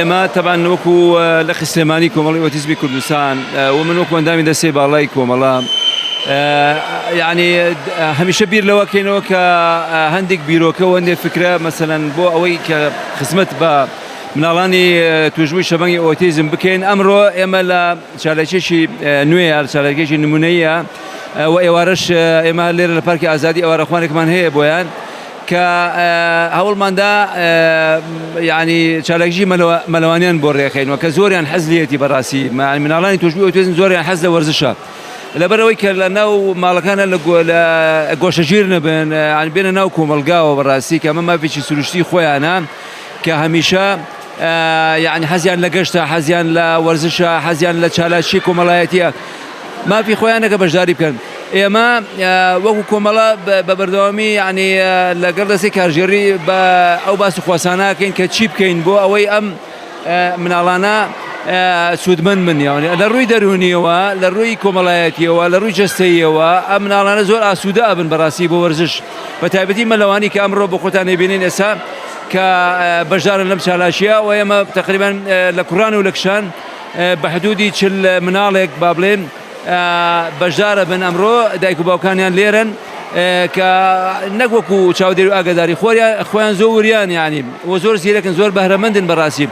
إما طبعا وكو الأخ سليماني كومالي وتسبي كردستان ومن وكو أندامي دسي بالله كومالا يعني هميشه بير لو كاين هندك بيروكا وهندي فكره مثلا بو اوي كخدمت با منالاني توجوي شباني اوتيزم بكين امرو اما لا شالشي نوير شالشي نمونيه وايوارش اما لير البارك ازادي او اخوانك من هي بويان ك هول ماندا يعني شالشي ملوانيان بوريخين وكزوريان حزليتي براسي يعني منالاني توجوي اوتيزم زوريان حزله ورزشه لبروي كلنا مالكنا لقوش جيرنا بين يعني بيننا وكم القاوة براسي كمان ما في شيء سلوشتي خويا أنا كهميشة يعني حزيان لقشتها حزيان لورزشها حزيان لشالاشي كملايتي ما في خويا أنا كبجداري بكن إيه ما وكو كملا ببردوامي يعني لقردسي كارجري أو باس خواسانا كين كتشيب كين بو أوي من علانا سودمن يعني لروي دروني لروي كمالاتي لروي جستي ومن على نزول اسودا ابن براسي بورزش فتابتي ملواني كامرو بقوتاني بينين اسا كبجار اللمس على اشياء ويما تقريبا لكران ولكشان بحدودي تشل منالك بابلين بجار بن امرو دايكو باوكانيان ليرن كنقوكو تشاوديرو اقداري خويا اخوان زوريان يعني وزور سيرك زور بهرمندن براسي